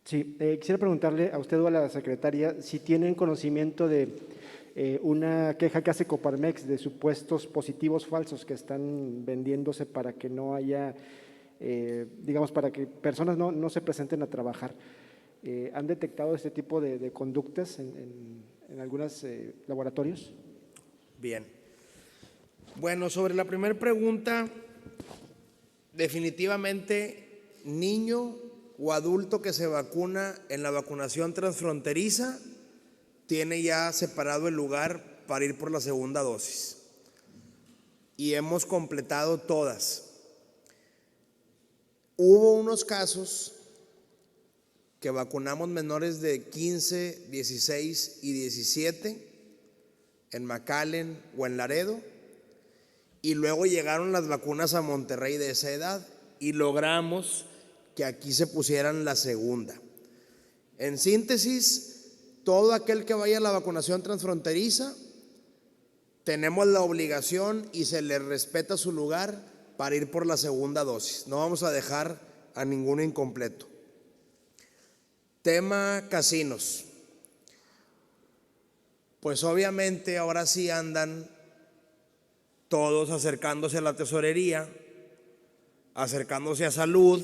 Sí, quisiera preguntarle a usted o a la secretaria si tienen conocimiento de una queja que hace Coparmex de supuestos positivos falsos que están vendiéndose para que no haya, digamos, para que personas no se presenten a trabajar. ¿Han detectado este tipo de conductas en algunos laboratorios? Bien. Bueno, sobre la primera pregunta, definitivamente niño o adulto que se vacuna en la vacunación transfronteriza tiene ya separado el lugar para ir por la segunda dosis. Y hemos completado todas. Hubo unos casos que vacunamos menores de 15, 16 y 17 en McAllen o en Laredo, y luego llegaron las vacunas a Monterrey de esa edad y logramos que aquí se pusieran la segunda. En síntesis, todo aquel que vaya a la vacunación transfronteriza, tenemos la obligación y se le respeta su lugar para ir por la segunda dosis. No vamos a dejar a ninguno incompleto. Tema casinos. Pues obviamente ahora sí andan todos acercándose a la tesorería, acercándose a salud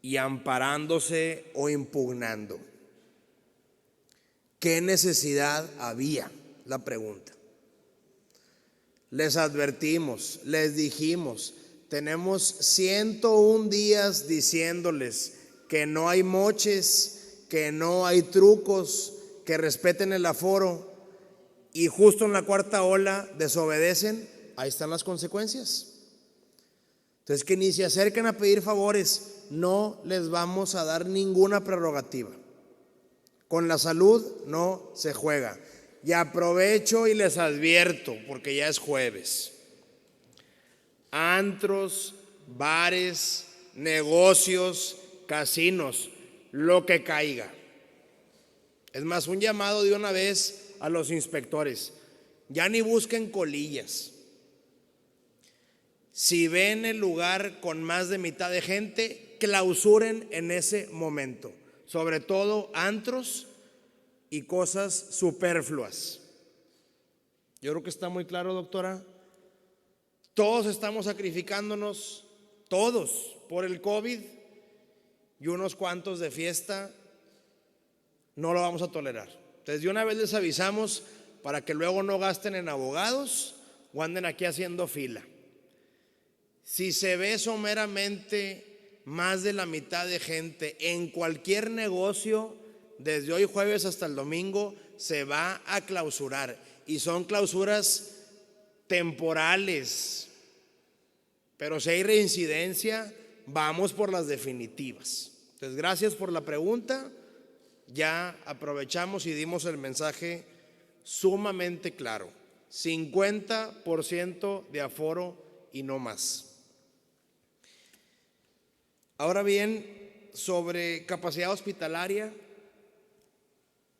y amparándose o impugnando. ¿Qué necesidad había? La pregunta. Les advertimos, les dijimos, tenemos 101 días diciéndoles que no hay moches, que no hay trucos, que respeten el aforo, y justo en la cuarta ola desobedecen. Ahí están las consecuencias. Entonces, que ni se acerquen a pedir favores, no les vamos a dar ninguna prerrogativa. Con la salud no se juega. Y aprovecho y les advierto, porque ya es jueves: antros, bares, negocios, casinos, lo que caiga. Es más, un llamado de una vez a los inspectores: ya ni busquen colillas. Si ven el lugar con más de mitad de gente, clausuren en ese momento, sobre todo antros y cosas superfluas. Yo creo que está muy claro, doctora. Todos estamos sacrificándonos, todos, por el COVID, y unos cuantos de fiesta no lo vamos a tolerar. Entonces, de una vez les avisamos para que luego no gasten en abogados o anden aquí haciendo fila. Si se ve someramente más de la mitad de gente en cualquier negocio, desde hoy jueves hasta el domingo, se va a clausurar. Y son clausuras temporales. Pero si hay reincidencia, vamos por las definitivas. Entonces, gracias por la pregunta. Ya aprovechamos y dimos el mensaje sumamente claro: 50% de aforo y no más. Ahora bien, sobre capacidad hospitalaria,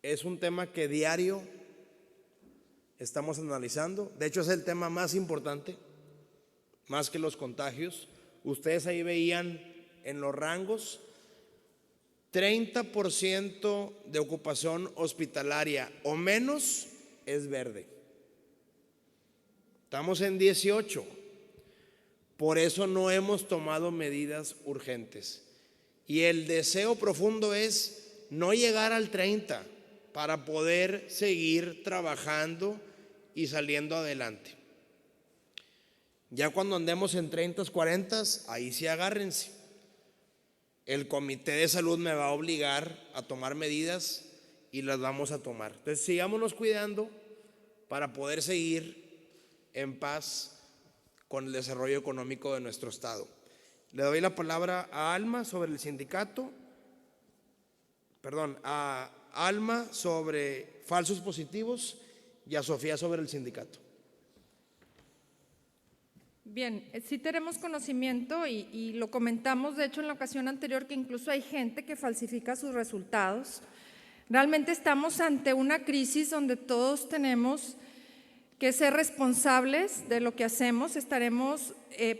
es un tema que diario estamos analizando. De hecho, es el tema más importante, más que los contagios. Ustedes ahí veían en los rangos: 30% de ocupación hospitalaria o menos es verde. Estamos en 18. Por eso no hemos tomado medidas urgentes. Y el deseo profundo es no llegar al 30 para poder seguir trabajando y saliendo adelante. Ya cuando andemos en 30, 40, ahí sí agárrense. El Comité de Salud me va a obligar a tomar medidas y las vamos a tomar. Entonces, sigámonos cuidando para poder seguir en paz con el desarrollo económico de nuestro estado. Le doy la palabra a Alma sobre el sindicato, a Alma sobre falsos positivos y a Sofía sobre el sindicato. Bien, sí tenemos conocimiento y lo comentamos de hecho en la ocasión anterior, que incluso hay gente que falsifica sus resultados. Realmente estamos ante una crisis donde todos tenemos que ser responsables de lo que hacemos. Estaremos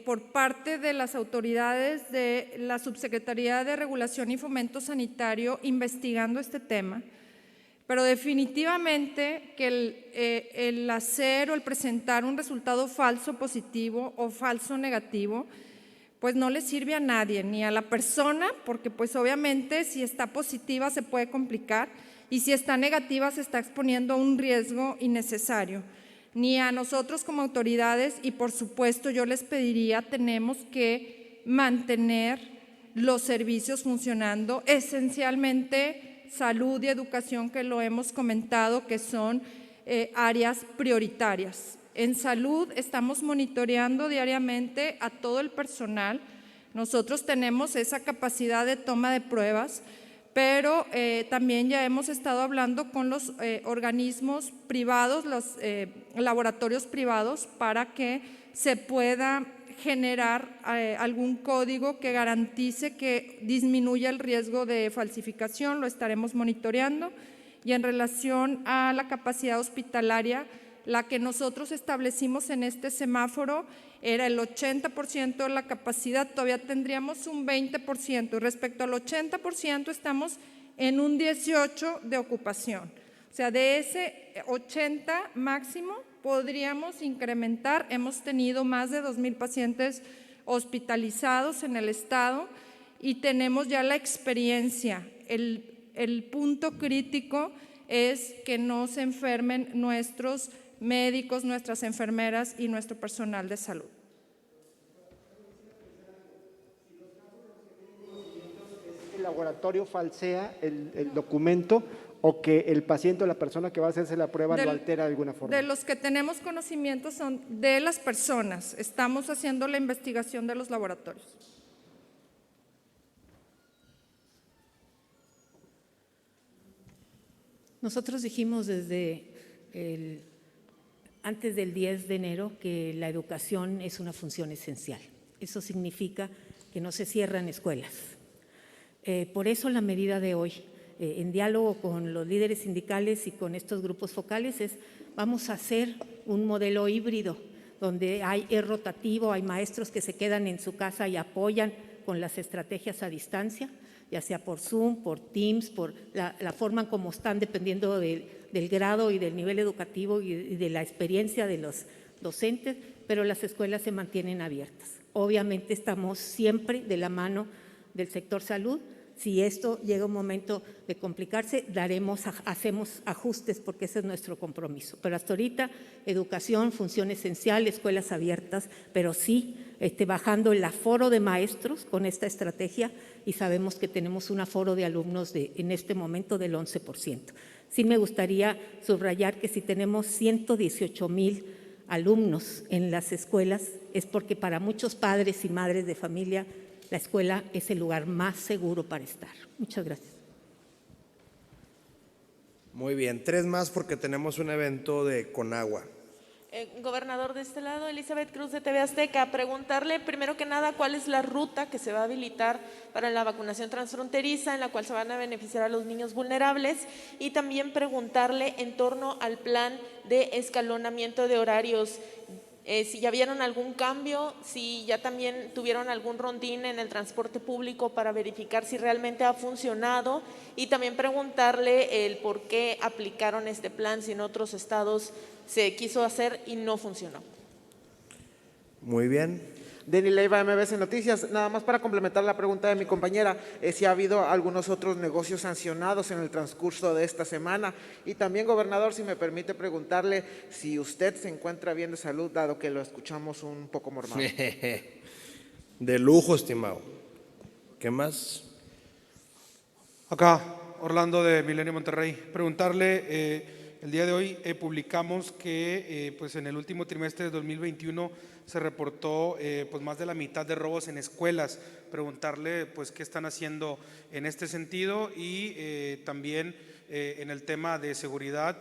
por parte de las autoridades de la Subsecretaría de Regulación y Fomento Sanitario investigando este tema, pero definitivamente que el hacer o el presentar un resultado falso positivo o falso negativo, pues no le sirve a nadie, ni a la persona, porque pues obviamente si está positiva se puede complicar y si está negativa se está exponiendo a un riesgo innecesario, ni a nosotros como autoridades. Y por supuesto yo les pediría, tenemos que mantener los servicios funcionando, esencialmente salud y educación, que lo hemos comentado, que son áreas prioritarias. En salud estamos monitoreando diariamente a todo el personal. Nosotros tenemos esa capacidad de toma de pruebas, pero también ya hemos estado hablando con los organismos privados, los laboratorios privados, para que se pueda generar algún código que garantice que disminuya el riesgo de falsificación. Lo estaremos monitoreando. Y en relación a la capacidad hospitalaria, la que nosotros establecimos en este semáforo era el 80% de la capacidad, todavía tendríamos un 20%, y respecto al 80% estamos en un 18% de ocupación. O sea, de ese 80 máximo podríamos incrementar. Hemos tenido más de 2,000 pacientes hospitalizados en el estado y tenemos ya la experiencia. El punto crítico es que no se enfermen nuestros médicos, nuestras enfermeras y nuestro personal de salud. ¿El laboratorio falsea el documento o que el paciente o la persona que va a hacerse la prueba lo altera de alguna forma? De los que tenemos conocimiento son de las personas. Estamos haciendo la investigación de los laboratorios. Nosotros dijimos antes del 10 de enero que la educación es una función esencial. Eso significa que no se cierran escuelas. Por eso la medida de hoy, en diálogo con los líderes sindicales y con estos grupos focales, vamos a hacer un modelo híbrido donde es rotativo, hay maestros que se quedan en su casa y apoyan con las estrategias a distancia, ya sea por Zoom, por Teams, por la forma como están, dependiendo del grado y del nivel educativo y de la experiencia de los docentes, pero las escuelas se mantienen abiertas. Obviamente estamos siempre de la mano del sector salud. Si esto llega un momento de complicarse, hacemos ajustes porque ese es nuestro compromiso. Pero hasta ahorita, educación, función esencial, escuelas abiertas, pero sí bajando el aforo de maestros con esta estrategia, y sabemos que tenemos un aforo de alumnos en este momento del 11%. Sí me gustaría subrayar que si tenemos 118,000 alumnos en las escuelas, es porque para muchos padres y madres de familia la escuela es el lugar más seguro para estar. Muchas gracias. Muy bien, 3 más porque tenemos un evento de Conagua. Gobernador, de este lado, Elizabeth Cruz de TV Azteca. Preguntarle primero que nada cuál es la ruta que se va a habilitar para la vacunación transfronteriza en la cual se van a beneficiar a los niños vulnerables, y también preguntarle en torno al plan de escalonamiento de horarios. Si ya vieron algún cambio, si ya también tuvieron algún rondín en el transporte público para verificar si realmente ha funcionado, y también preguntarle el por qué aplicaron este plan si en otros estados se quiso hacer y no funcionó. Muy bien. Denny Leiva, MBS Noticias. Nada más para complementar la pregunta de mi compañera, si ha habido algunos otros negocios sancionados en el transcurso de esta semana. Y también, gobernador, si me permite preguntarle si usted se encuentra bien de salud, dado que lo escuchamos un poco mormado. De lujo, estimado. ¿Qué más? Acá, Orlando de Milenio Monterrey. Preguntarle, el día de hoy publicamos que pues en el último trimestre de 2021 se reportó pues más de la mitad de robos en escuelas. Preguntarle pues qué están haciendo en este sentido, y también en el tema de seguridad,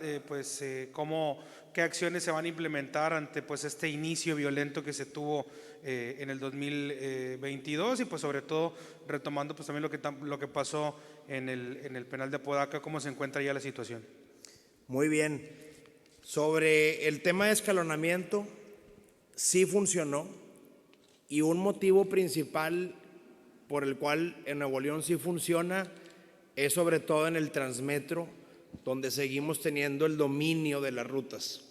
qué acciones se van a implementar ante pues este inicio violento que se tuvo en el 2022, y pues sobre todo retomando pues también lo que pasó en el penal de Apodaca. ¿Cómo se encuentra ya la situación? Muy bien. Sobre el tema de escalonamiento, sí funcionó, y un motivo principal por el cual en Nuevo León sí funciona es sobre todo en el Transmetro, donde seguimos teniendo el dominio de las rutas.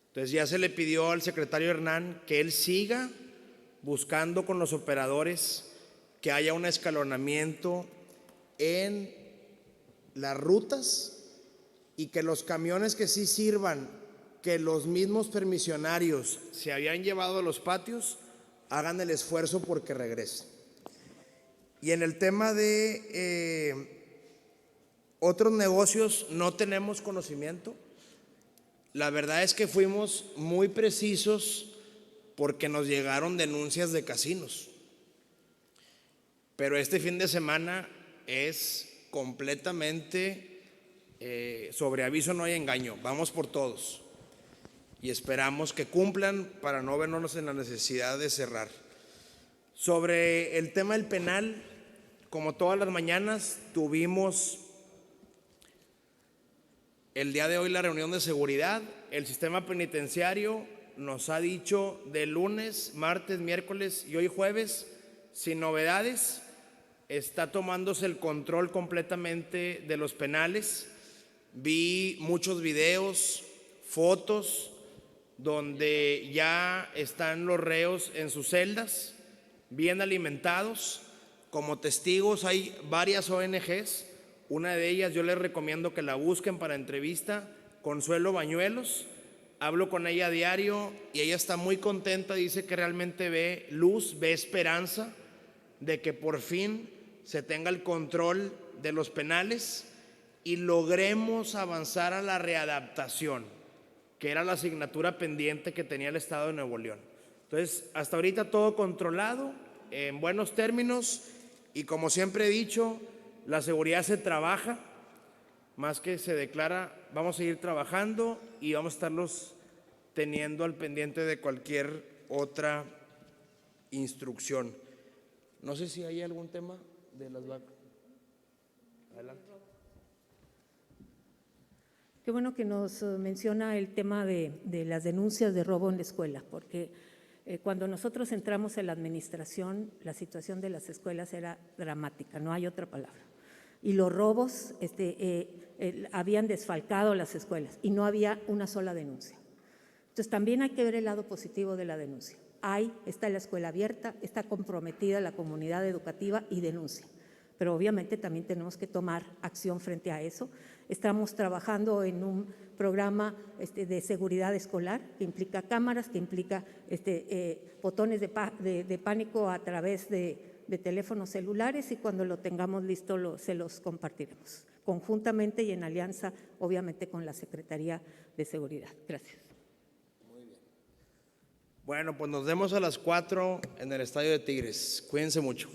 Entonces ya se le pidió al secretario Hernán que él siga buscando con los operadores que haya un escalonamiento en las rutas, y que los camiones que sí sirvan, que los mismos permisionarios se habían llevado a los patios, hagan el esfuerzo porque regresen. Y en el tema de otros negocios no tenemos conocimiento. La verdad es que fuimos muy precisos porque nos llegaron denuncias de casinos. pero este fin de semana es completamente sobre aviso, no hay engaño. Vamos por todos y esperamos que cumplan para no vernos en la necesidad de cerrar. Sobre el tema del penal, como todas las mañanas, tuvimos el día de hoy la reunión de seguridad. El sistema penitenciario nos ha dicho de lunes, martes, miércoles y hoy jueves, sin novedades, está tomándose el control completamente de los penales. Vi muchos videos, fotos, donde ya están los reos en sus celdas, bien alimentados. Como testigos hay varias ONGs, una de ellas yo les recomiendo que la busquen para entrevista, Consuelo Bañuelos. Hablo con ella a diario y ella está muy contenta, dice que realmente ve luz, ve esperanza de que por fin se tenga el control de los penales y logremos avanzar a la readaptación, que era la asignatura pendiente que tenía el Estado de Nuevo León. Entonces, hasta ahorita todo controlado, en buenos términos, y como siempre he dicho, la seguridad se trabaja, más que se declara. Vamos a seguir trabajando y vamos a estarlos teniendo al pendiente de cualquier otra instrucción. No sé si hay algún tema de las vacas. Adelante. Qué bueno que nos menciona el tema de las denuncias de robo en la escuela, porque cuando nosotros entramos en la administración, la situación de las escuelas era dramática, no hay otra palabra. Y los robos habían desfalcado las escuelas y no había una sola denuncia. Entonces también hay que ver el lado positivo de la denuncia. Está la escuela abierta, está comprometida la comunidad educativa y denuncia. Pero obviamente también tenemos que tomar acción frente a eso. Estamos trabajando en un programa de seguridad escolar que implica cámaras, que implica botones de pánico a través de teléfonos celulares, y cuando lo tengamos listo se los compartiremos conjuntamente y en alianza, obviamente, con la Secretaría de Seguridad. Gracias. Muy bien. Bueno, pues nos vemos a las 4 en el Estadio de Tigres. Cuídense mucho.